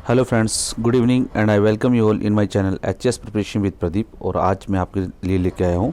Hello friends, good evening and I welcome you all in my channel HS preparation with Pradeep. और आज मैं आपके लिए लेके आया हूँ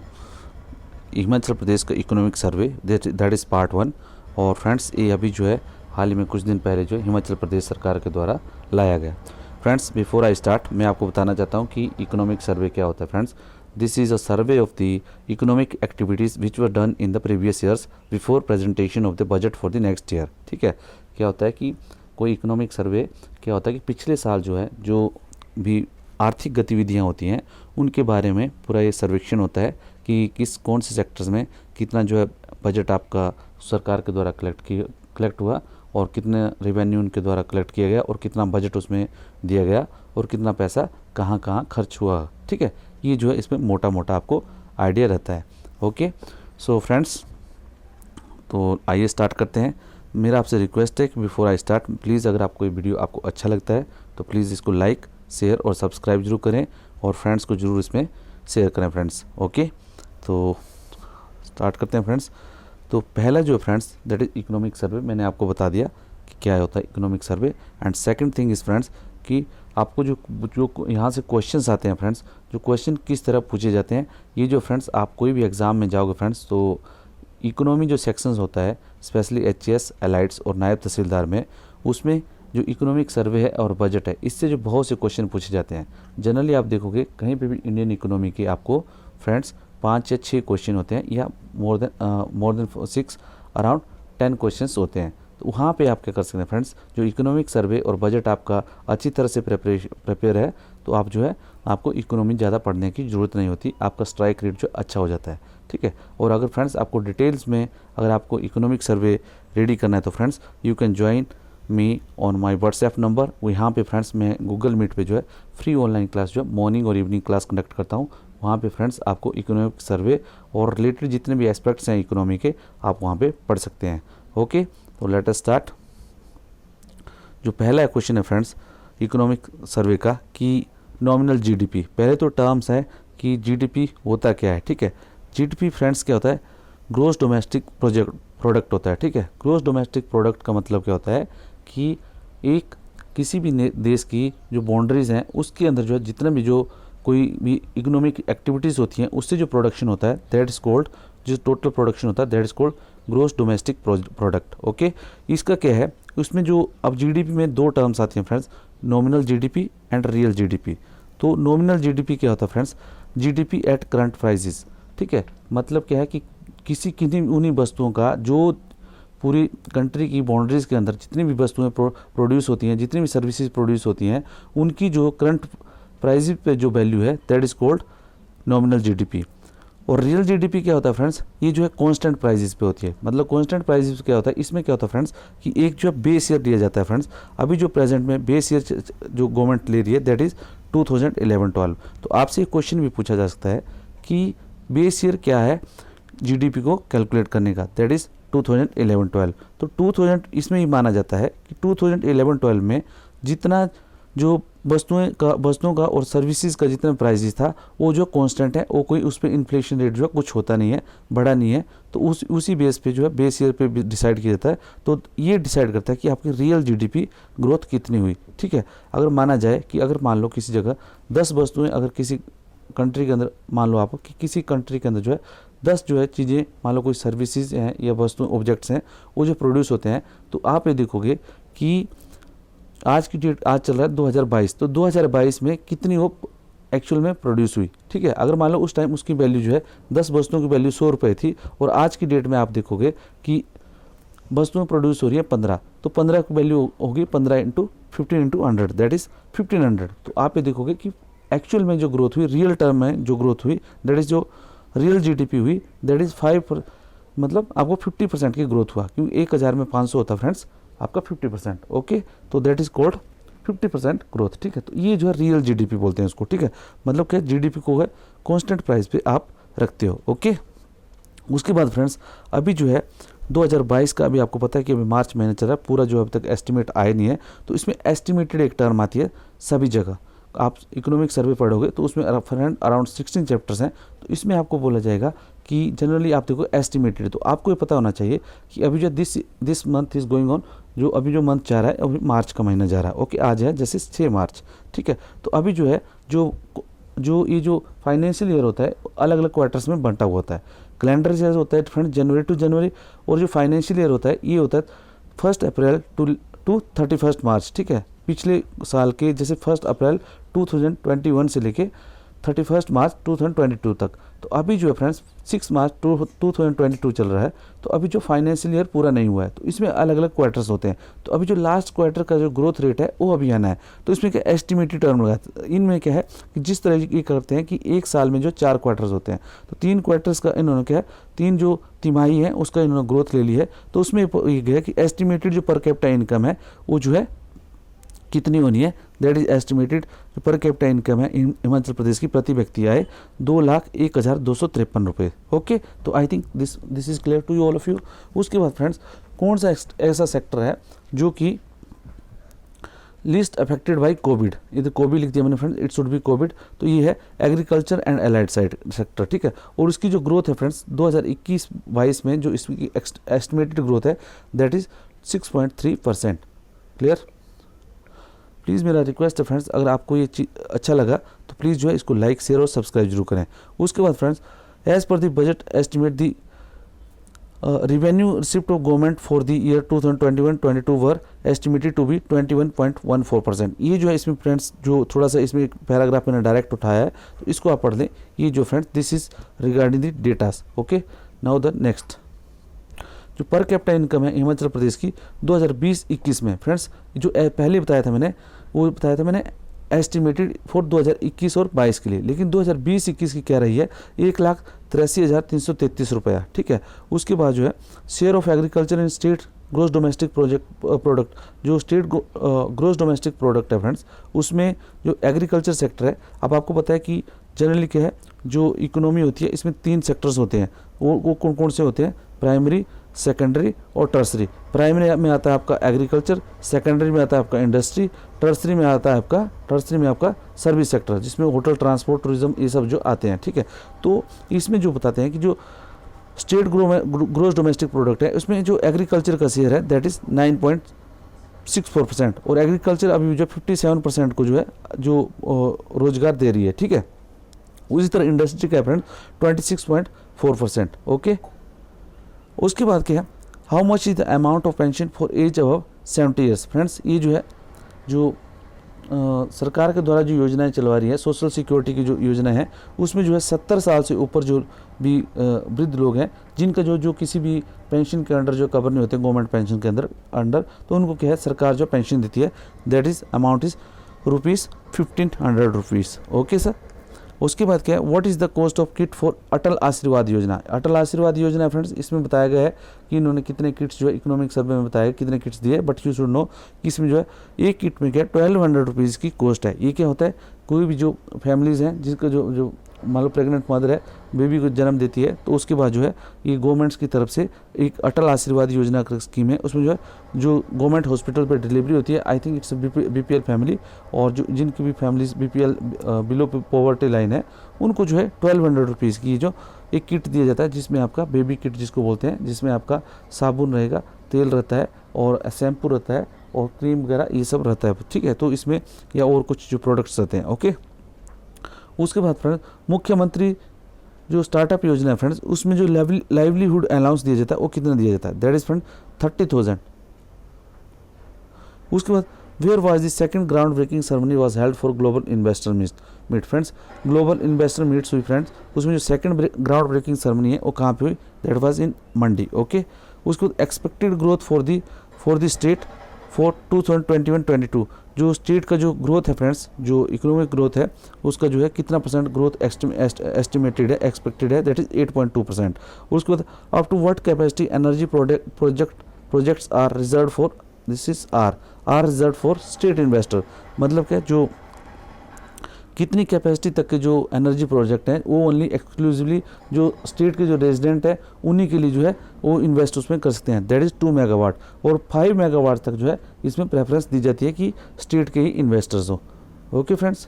हिमाचल प्रदेश का economic survey, that is part 1। और फ्रेंड्स, ये अभी जो है हाल ही में कुछ दिन पहले जो है हिमाचल प्रदेश सरकार के द्वारा लाया गया। फ्रेंड्स, बिफोर आई स्टार्ट मैं आपको बताना चाहता हूँ कि इकोनॉमिक सर्वे क्या होता है। Friends, this is a survey of the economic activities which were done in the previous years before presentation of the budget for the next year. ठीक है, क्या होता है कि कोई इकोनॉमिक सर्वे क्या होता है कि पिछले साल जो है जो भी आर्थिक गतिविधियां होती हैं उनके बारे में पूरा ये सर्वेक्षण होता है कि कौन से सेक्टर्स में कितना जो है बजट आपका सरकार के द्वारा कलेक्ट हुआ और कितने रेवेन्यू उनके द्वारा कलेक्ट किया गया और कितना बजट उसमें दिया गया और कितना पैसा कहाँ कहाँ खर्च हुआ। ठीक है, ये जो है इसमें मोटा मोटा आपको आइडिया रहता है। ओके, सो फ्रेंड्स, तो आइए स्टार्ट करते हैं। मेरा आपसे रिक्वेस्ट है कि बिफोर आई स्टार्ट प्लीज़, अगर आपको ये वीडियो आपको अच्छा लगता है तो प्लीज़ इसको लाइक, शेयर और सब्सक्राइब जरूर करें और फ्रेंड्स को जरूर इसमें शेयर करें फ्रेंड्स। ओके, तो स्टार्ट करते हैं फ्रेंड्स। तो पहला जो friends that is economic survey, मैंने आपको बता दिया कि क्या होता है economic survey. And second thing is friends कि आपको जो यहाँ से क्वेश्चंस आते हैं फ्रेंड्स, जो क्वेश्चन किस तरह पूछे जाते हैं, ये जो फ्रेंड्स आप कोई भी एग्ज़ाम में जाओगे फ्रेंड्स तो इकोनॉमी जो सेक्शंस होता है स्पेशली एचएस, एलाइट्स और नायब तहसीलदार में, उसमें जो इकोनॉमिक सर्वे है और बजट है, इससे जो बहुत से क्वेश्चन पूछे जाते हैं। जनरली आप देखोगे कहीं पे भी इंडियन इकोनॉमी के आपको फ्रेंड्स 5 या 6 क्वेश्चन होते हैं या मोर देन 6 अराउंड 10 क्वेश्चंस होते हैं। तो वहाँ पे आप क्या कर सकते हैं फ्रेंड्स, जो इकोनॉमिक सर्वे और बजट आपका अच्छी तरह से प्रिपेयर है तो आप जो है आपको इकोनॉमी ज़्यादा पढ़ने की ज़रूरत नहीं होती, आपका स्ट्राइक रेट जो अच्छा हो जाता है। ठीक है, और अगर फ्रेंड्स आपको डिटेल्स में अगर आपको इकोनॉमिक सर्वे रेडी करना है तो friends you can join me on my WhatsApp number. वो यहाँ पे फ्रेंड्स मैं गूगल मीट पे जो है फ्री ऑनलाइन क्लास जो है मॉर्निंग और इवनिंग क्लास कंडक्ट करता हूँ। वहाँ पे फ्रेंड्स आपको इकोनॉमिक सर्वे और रिलेटेड जितने भी एस्पेक्ट्स हैं इकोनॉमी के, आप वहाँ पे पढ़ सकते हैं। ओके, तो लेट अस स्टार्ट। जो पहला क्वेश्चन है फ्रेंड्स इकोनॉमिक सर्वे का कि नॉमिनल जीडीपी, पहले तो टर्म्स है कि जीडीपी होता क्या है। ठीक है, जीडीपी फ्रेंड्स क्या होता है, ग्रोस डोमेस्टिक प्रोडक्ट होता है। ठीक है, ग्रोस डोमेस्टिक प्रोडक्ट का मतलब क्या होता है कि एक किसी भी देश की जो बाउंड्रीज हैं उसके अंदर जो है जितना भी जो कोई भी इकोनॉमिक एक्टिविटीज़ होती हैं उससे जो प्रोडक्शन होता है दैट इज कोल्ड, जो टोटल प्रोडक्शन होता है that is called gross domestic product. Okay, इसका क्या है, उसमें जो अब जीडीपी में 2 टर्म्स आती हैं friends, nominal GDP and real GDP. तो नॉमिनल जीडीपी क्या होता है friends, GDP at current prices. ठीक है, मतलब क्या है कि किन्हीं उन्हीं वस्तुओं का जो पूरी कंट्री की बाउंड्रीज़ के अंदर जितनी भी वस्तुएं प्रोड्यूस होती हैं, जितनी भी सर्विसेज प्रोड्यूस होती हैं, उनकी जो करंट प्राइस पे जो वैल्यू है that is called nominal GDP. और रियल जीडीपी क्या होता है फ्रेंड्स, ये जो है कांस्टेंट प्राइसेस पे होती है। मतलब कांस्टेंट प्राइसेस क्या होता है, इसमें क्या होता है फ्रेंड्स कि एक जो है बेस ईयर दिया जाता है फ्रेंड्स। अभी जो प्रेजेंट में बेस ईयर जो गवर्नमेंट ले रही है दैट इज़ 2011-12। तो आपसे एक क्वेश्चन भी पूछा जा सकता है कि बेस ईयर क्या है जीडीपी को कैलकुलेट करने का, दैट इज़ 2011-12। तो 2000 इसमें ही माना जाता है कि 2011-12 में जितना जो वस्तुओं का और सर्विसेज का जितना प्राइसेस था वो जो कांस्टेंट है, वो कोई उस पर इन्फ्लेशन रेट जो है कुछ होता नहीं है, बढ़ा नहीं है। तो उसी बेस पे जो है बेस ईयर पे डिसाइड किया जाता है। तो ये डिसाइड करता है कि आपकी रियल जीडीपी ग्रोथ कितनी हुई। ठीक है, अगर माना जाए कि अगर मान लो किसी जगह 10 वस्तुएं अगर किसी कंट्री के अंदर, मान लो आप कि किसी कंट्री के अंदर जो है 10 जो है चीज़ें, मान लो कोई सर्विसेज हैं या वस्तु ऑब्जेक्ट्स हैं वो जो प्रोड्यूस होते हैं, तो आप ये देखोगे कि आज की डेट, आज चल रहा है 2022, तो 2022 में कितनी वो एक्चुअल में प्रोड्यूस हुई। ठीक है, अगर मान लो उस टाइम उसकी वैल्यू जो है 10 वस्तुओं की वैल्यू 100 रुपये थी और आज की डेट में आप देखोगे कि वस्तुएं प्रोड्यूस हो रही है 15, तो 15 की वैल्यू होगी 15 × 15 × 100 दैट इज़ 1500। तो आप ये देखोगे कि एक्चुअल में जो ग्रोथ हुई, रियल टर्म में जो ग्रोथ हुई दैट इज़ जो रियल जीडीपी हुई दैट इज़ 5, मतलब आपको 50% की ग्रोथ हुआ, क्योंकि 1000 में 500 होता फ्रेंड्स आपका 50%। ओके, तो दैट इज़ कॉल्ड 50% ग्रोथ। ठीक है, तो ये जो है रियल जीडीपी बोलते हैं उसको। ठीक है, मतलब क्या जीडीपी को है कांस्टेंट प्राइस पे आप रखते हो। ओके, उसके बाद फ्रेंड्स अभी जो है 2022 का अभी आपको पता है कि अभी मार्च महीने चल रहा है, पूरा जो अभी तक एस्टिमेट आया नहीं है। तो इसमें एस्टिमेटेड एक टर्म आती है सभी जगह, आप इकोनॉमिक सर्वे पढ़ोगे तो उसमें अराउंड 16 चैप्टर्स हैं। तो इसमें आपको बोला जाएगा कि जनरली आप देखो एस्टिमेटेड, तो आपको ये पता होना चाहिए कि अभी जो this month is going on जो अभी जो मंथ जा रहा है अभी मार्च का महीना जा रहा है, ओके, आज है जैसे 6 मार्च, ठीक है। तो अभी जो है जो ये जो फाइनेंशियल ईयर होता है अलग अलग क्वार्टर्स में बंटा हुआ होता है। कैलेंडर ईयर होता है फ्रेंड जनवरी टू जनवरी, और जो फाइनेंशियल ईयर होता है ये होता है 1 अप्रैल टू 31 मार्च, ठीक है। पिछले साल के जैसे 1 अप्रैल 2021 से लेके 31 मार्च 2022 तक। तो अभी जो है फ्रेंड्स 6 मार्च 2022 चल रहा है, तो अभी जो फाइनेंशियल ईयर पूरा नहीं हुआ है, तो इसमें अलग अलग क्वार्टर्स होते हैं। तो अभी जो लास्ट क्वार्टर का जो ग्रोथ रेट है वो अभी आना है। तो इसमें क्या एस्टिमेटेड टर्म लगाते हैं, इनमें क्या है कि जिस तरह ये करते हैं कि एक साल में जो 4 क्वार्टर्स होते हैं, तो 3 क्वार्टर्स का इन्होंने क्या है 3 जो तिमाही है उसका इन्होंने ग्रोथ ले ली है। तो उसमें ये गया कि एस्टिमेटेड जो पर कैपिटा इनकम है वो जो है कितनी होनी है, दैट इज एस्टिमेटेड जो पर कैपिटा इनकम है हिमाचल प्रदेश की प्रति व्यक्ति आए 2,01,253 रुपये, ओके। तो I think this is clear to you all of you. उसके बाद फ्रेंड्स कौन सा ऐसा सेक्टर है जो कि लिस्ट अफेक्टेड बाई कोविड, इधर कोविड लिख दिया मैंने friends, it should be Covid. तो ये है agriculture and allied side sector, ठीक है। और इसकी जो ग्रोथ है फ्रेंड्स 2021-22 में जो इसकी एस्टिमेटेड ग्रोथ है दैट इज 6.3%, क्लियर। प्लीज़ मेरा रिक्वेस्ट है फ्रेंड्स, अगर आपको ये चीज़ अच्छा लगा तो प्लीज़ जो है इसको लाइक शेयर और सब्सक्राइब जरूर करें। उसके बाद friends as per the budget estimate the revenue receipt of government for the year 2021-22 were estimated to be 21.14%। ये जो है इसमें फ्रेंड्स जो थोड़ा सा इसमें एक पैराग्राफ मैंने डायरेक्ट उठाया है तो इसको आप पढ़ लें। ये जो friends this is regarding the datas, okay. Now the next जो पर कैपिटा इनकम है हिमाचल प्रदेश की 2020-21 में फ्रेंड्स जो पहले बताया था मैंने एस्टिमेटेड फॉर 2021 और 22 के लिए, लेकिन 2020-21 की क्या रही है 1,83,333 रुपया, ठीक है। उसके बाद जो है share of agriculture in state gross domestic product, जो स्टेट ग्रोस डोमेस्टिक प्रोडक्ट है फ्रेंड्स, उसमें जो एग्रीकल्चर सेक्टर है, अब आपको पता है कि जनरली क्या है जो इकोनॉमी होती है इसमें 3 सेक्टर्स होते हैं, वो कौन कौन से होते हैं, प्राइमरी, सेकेंडरी और टर्सरी। प्राइमरी में आता है आपका एग्रीकल्चर, सेकेंडरी में आता है आपका इंडस्ट्री, टर्सरी में आता है आपका सर्विस सेक्टर जिसमें होटल, ट्रांसपोर्ट, टूरिज्म ये सब जो आते हैं, ठीक है। तो इसमें जो बताते हैं कि जो स्टेट ग्रोस डोमेस्टिक प्रोडक्ट है उसमें जो एग्रीकल्चर का शेयर है दैट इज 9.64%, और एग्रीकल्चर अभी जो 57% को जो है जो रोजगार दे रही है, ठीक है। उसी तरह इंडस्ट्री का फ्रेंड 26.4%, ओके। उसके बाद क्या है how much is the amount of pension for age above 70 years. Friends ये जो है जो सरकार के द्वारा जो योजनाएं चलवा रही है सोशल सिक्योरिटी की जो योजना है उसमें जो है 70 साल से ऊपर जो भी वृद्ध लोग हैं जिनका जो किसी भी पेंशन के अंडर जो कवर नहीं होते गवर्नमेंट पेंशन के अंडर तो उनको क्या है सरकार जो पेंशन देती है that is amount is ₹1,500 rupees, okay sir. उसके बाद क्या है what is the cost of kit for Atal Ashirwad Yojana. अटल आशीर्वाद योजना फ्रेंड्स इसमें बताया गया है कि इन्होंने कितने किट्स जो है इकोनॉमिक सर्वे में बताया कितने किट्स दिए, बट यू शुड नो कि इसमें जो है एक किट में क्या 1200 रुपीज़ की कॉस्ट है। ये क्या होता है कोई भी जो फैमिलीज़ हैं जिसका जो मान लो प्रेग्नेंट मदर है बेबी को जन्म देती है तो उसके बाद जो है ये गवर्नमेंट्स की तरफ से एक अटल आशीर्वाद योजना का स्कीम है, उसमें जो है जो गवर्नमेंट हॉस्पिटल पर डिलीवरी होती है I think it's BPL family, और जो जिनकी भी families BPL below poverty line है उनको जो है 1200 रुपीज़ की जो एक किट दिया जाता है जिसमें आपका बेबी किट जिसको बोलते हैं, जिसमें आपका साबुन रहेगा, तेल रहता है और शैम्पू रहता है और क्रीम वगैरह ये सब रहता है, ठीक है। तो इसमें या और कुछ जो प्रोडक्ट्स रहते हैं, ओके। उसके बाद फ्रेंड्स मुख्यमंत्री जो स्टार्टअप योजना है फ्रेंड्स उसमें जो लाइवलीहुड अलाउंस दिया जाता है वो कितना दिया जाता है दैट इज फ्रेंड 30,000। उसके बाद where was the second ground breaking ceremony was held for global investor meet friends. Global investor meets हुई फ्रेंड्स, उसमें जो सेकंड ग्राउंड ब्रेकिंग सेरेमनी है वो कहाँ पे हुई that was in Mandi, okay. उसके बाद expected growth for the state for 2021-22 जो स्टेट का जो ग्रोथ है फ्रेंड्स जो इकोनॉमिक ग्रोथ है उसका जो है कितना % ग्रोथ एस्टिमेटेड है एक्सपेक्टेड है दैट इज 8.2%। उसके बाद up to what capacity energy projects are reserve for this is are reserve for state investor, मतलब क्या जो कितनी कैपेसिटी तक के जो एनर्जी प्रोजेक्ट हैं वो ओनली एक्सक्लूसिवली जो स्टेट के जो रेजिडेंट है उन्हीं के लिए जो है वो इन्वेस्ट उसमें कर सकते हैं दैट इज़ 2 मेगावाट, और 5 मेगावाट तक जो है इसमें प्रेफरेंस दी जाती है कि स्टेट के ही इन्वेस्टर्स हो, okay friends.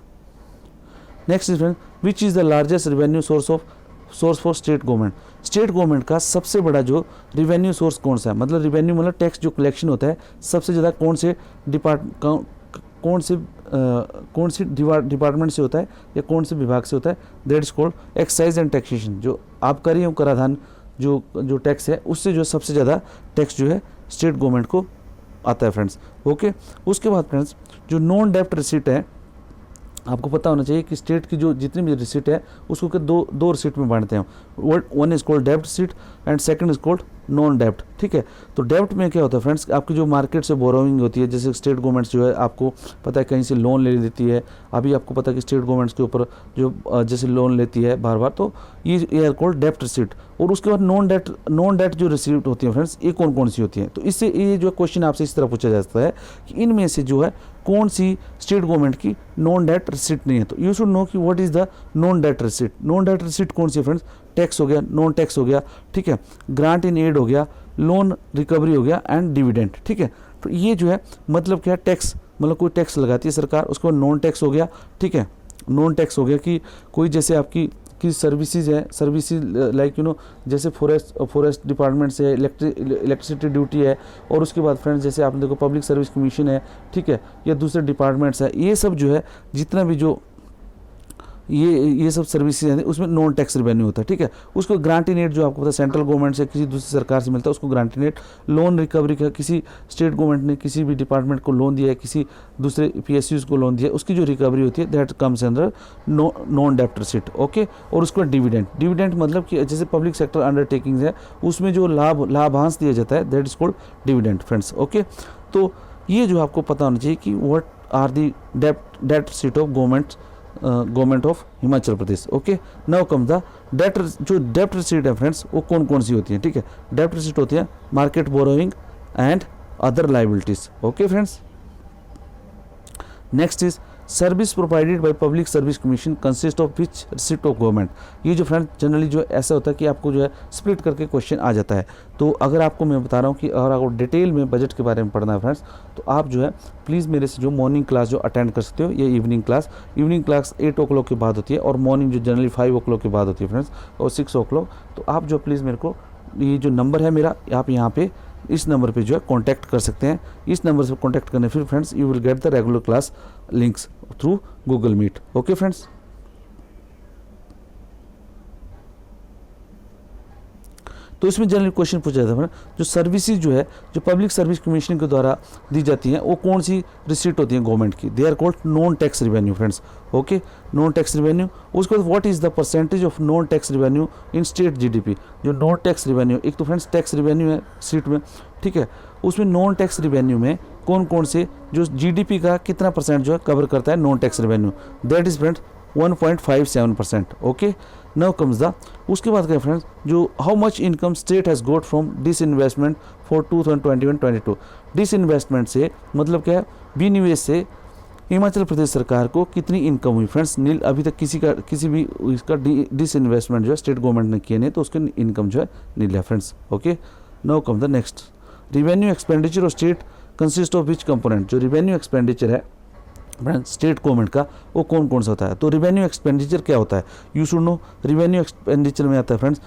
Next is friends which is the largest revenue source for state government. State government का सबसे बड़ा जो रिवेन्यू सोर्स कौन सा है, मतलब रिवेन्यू मतलब टैक्स जो कलेक्शन होता है सबसे ज़्यादा कौन से डिपार्टमेंट से होता है या कौन से विभाग से होता है, that is called excise and taxation. जो आबकारी एवं कराधान जो टैक्स है उससे जो सबसे ज़्यादा टैक्स जो है स्टेट गवर्नमेंट को आता है फ्रेंड्स। ओके, उसके बाद फ्रेंड्स जो नॉन डेप्ट रिसीट है, आपको पता होना चाहिए कि स्टेट की जो जितनी भी रिसीट है उसको के दो रिसीट में बांटते हैं। One is called dept receipt and second is called non डेप्ट। ठीक है, तो डेप्ट में क्या होता है फ्रेंड्स, आपकी जो मार्केट से बोरोइंग होती है, जैसे स्टेट गवर्नमेंट जो है आपको पता है कहीं से लोन ले लेती है। अभी आपको पता है कि स्टेट गवर्नमेंट्स के ऊपर जो जैसे लोन लेती है बार बार, तो ये आर कॉल्ड डेप्ट रिसीट। और उसके बाद नॉन डेप्ट जो रिसीट होती है फ्रेंड्स, ये कौन कौन सी होती है। तो इससे ये जो क्वेश्चन आपसे इस तरह पूछा जाता है कि इनमें से जो है कौन सी स्टेट गवर्नमेंट की नॉन डेप्ट रिसीट नहीं है। तो यू शुड नो कि व्हाट इज द नॉन डेप्ट रिसीट। नॉन डेप्ट रिसीट कौन सी है फ्रेंड्स, टैक्स हो गया, नॉन टैक्स हो गया, ठीक है, ग्रांट इन एड हो गया, लोन रिकवरी हो गया एंड डिविडेंड। ठीक है, तो ये जो है मतलब क्या, टैक्स मतलब कोई टैक्स लगाती है सरकार, उसके बाद नॉन टैक्स हो गया। ठीक है, नॉन टैक्स हो गया कि कोई जैसे आपकी की सर्विसेज है, सर्विसेज लाइक जैसे फॉरेस्ट डिपार्टमेंट से इलेक्ट्रिसिटी ड्यूटी है, और उसके बाद फ्रेंड्स जैसे आपने देखो पब्लिक सर्विस कमीशन है, ठीक है, या दूसरे डिपार्टमेंट्स है, ये सब जो है जितना भी जो ये सब सर्विसेज हैं उसमें नॉन टैक्स रिवेन्यू होता है। ठीक है, उसको ग्रांट इन एड जो आपको पता है सेंट्रल गवर्नमेंट से किसी दूसरी सरकार से मिलता है उसको grant in aid. Loan recovery का किसी स्टेट गवर्नमेंट ने किसी भी डिपार्टमेंट को लोन दिया है, किसी दूसरे PSUs को लोन दिया है, उसकी जो रिकवरी होती है दैट कम्स अंडर नॉन डेप्ट रिसीट। ओके, और उसको डिविडेंड मतलब कि जैसे पब्लिक सेक्टर अंडरटेकिंग्स है उसमें जो लाभांश दिया जाता है that is called dividend friends. Okay, तो ये जो आपको पता होना चाहिए कि व्हाट आर दी डेप्ट receipt of government of Himachal Pradesh. Okay, now come the डेप्ट रिसीट है फ्रेंड्स, वो कौन कौन सी होती है। ठीक है, डेप्ट रिसीट होती है market borrowing and other liabilities. Okay friends, next is service provided by public service commission consist of which receipt of government. ये जो फ्रेंड्स जनरली जो ऐसा होता है कि आपको जो है स्प्लिट करके क्वेश्चन आ जाता है। तो अगर आपको मैं बता रहा हूँ कि अगर आपको डिटेल में बजट के बारे में पढ़ना है फ्रेंड्स, तो आप जो है प्लीज़ मेरे से जो मॉर्निंग क्लास जो अटेंड कर सकते हो, ये इवनिंग क्लास 8 o'clock के बाद होती है, और मॉर्निंग जो जनरली 5 o'clock के बाद होती है फ्रेंड्स, और 6 o'clock। तो आप जो प्लीज़ मेरे को ये जो नंबर है मेरा, आप यहाँ पे इस नंबर पे जो है कांटेक्ट कर सकते हैं। इस नंबर से कांटेक्ट करने फिर friends you will get the regular class links through Google Meet. Okay friends, तो इसमें जनरली क्वेश्चन पूछा जाता है जो सर्विसेज जो है जो पब्लिक सर्विस कमीशन के द्वारा दी जाती हैं वो कौन सी रिसीट होती है गवर्नमेंट की, they are called non tax revenue friends. Okay, non tax revenue. उसके बाद what is the percentage of non tax revenue in state GDP। जो नॉन टैक्स रिवेन्यू, एक तो फ्रेंड्स टैक्स रिवेन्यू है सीट में, ठीक है, उसमें नॉन टैक्स रिवेन्यू में कौन कौन से जो GDP का कितना परसेंट जो है कवर करता है non tax revenue, that is friends 1.57%। Okay, now comes the उसके बाद क्या फ्रेंड्स, जो how much income state has got from disinvestment for 2021-22। Disinvestment से मतलब क्या है, विनिवेश से हिमाचल प्रदेश सरकार को कितनी इनकम हुई फ्रेंड्स, नील। अभी तक किसी भी इसका डिसइन्वेस्टमेंट जो है स्टेट गवर्नमेंट ने किए नहीं, तो उसकी इनकम जो है नील है friends. Okay, now come the next, revenue expenditure of state consist of which component. जो रिवेन्यू एक्सपेंडिचर है स्टेट गवर्नमेंट का वो कौन कौन सा होता है। तो रिवेन्यू एक्सपेंडिचर क्या होता है, you should no. Revenue expenditure में आता है friends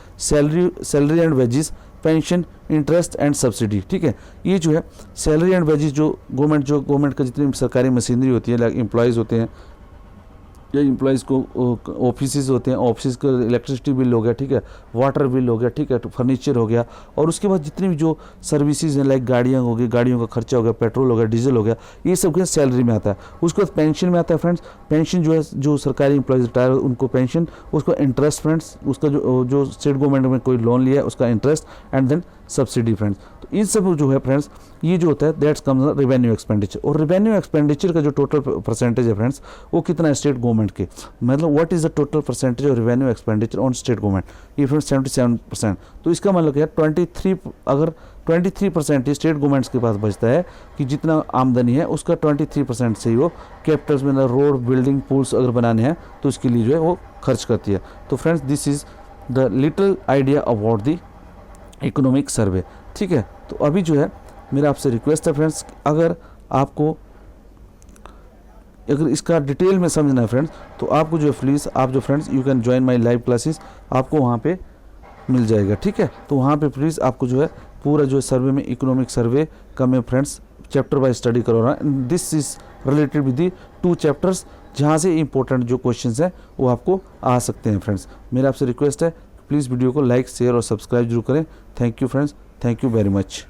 salary and wages, pension, interest and subsidy. ठीक है, ये जो है सैलरी एंड वेजेस जो गवर्नमेंट का जितनी सरकारी मशीनरी होती है, लाइक एम्प्लॉयज़ होते हैं या एम्प्लॉयज़ को ऑफिस होते हैं, ऑफिस का इलेक्ट्रिसिटी बिल हो गया, ठीक है, वाटर बिल हो गया, ठीक है, फर्नीचर हो गया, और उसके बाद जितनी भी जो सर्विसेज हैं लाइक गाड़ियाँ हो गई, गाड़ियों का खर्चा हो गया, पेट्रोल हो गया, डीजल हो गया, ये सब के सैलरी में आता है। उसके बाद पेंशन में आता है फ्रेंड्स, पेंशन जो है जो सरकारी एम्प्लॉयज़ रिटायर उनको पेंशन, उसका इंटरेस्ट फ्रेंड्स, उसका जो स्टेट गवर्नमेंट में कोई लोन लिया है उसका interest, and then subsidy friends. तो इन सब जो है फ्रेंड्स ये जो होता है दैट्स कम्स रेवेन्यू एक्सपेंडिचर। और रेवेन्यू एक्सपेंडिचर का जो टोटल परसेंटेज है फ्रेंड्स वो कितना है स्टेट गवर्नमेंट के, मतलब what is the total percentage of revenue expenditure on state government, ये फ्रेंड्स 77%। तो इसका मतलब क्या है 23% स्टेट गवर्नमेंट्स के पास बचता है कि जितना आमदनी है उसका 23% से ही वो कैपिटल्स में रोड, बिल्डिंग, पुल्स अगर बनाने हैं तो उसके लिए जो है वो खर्च करती है। तो friends this is the little idea about the economic survey. ठीक है, तो अभी जो है मेरा आपसे रिक्वेस्ट है फ्रेंड्स, अगर इसका डिटेल में समझना है फ्रेंड्स, तो आपको जो प्लीज़ आप जो friends you can join my live classes. आपको वहाँ पे मिल जाएगा, ठीक है। तो वहाँ पे प्लीज़ आपको जो है पूरा जो सर्वे में इकोनॉमिक सर्वे का मैं फ्रेंड्स चैप्टर वाइज स्टडी करो रहा हूँ। This is related with the 2 chapters जहाँ से इंपॉर्टेंट जो क्वेश्चंस हैं वो आपको आ सकते हैं फ्रेंड्स। मेरा आपसे रिक्वेस्ट है प्लीज़ वीडियो को लाइक शेयर और सब्सक्राइब जरूर करें। Thank you friends, thank you very much.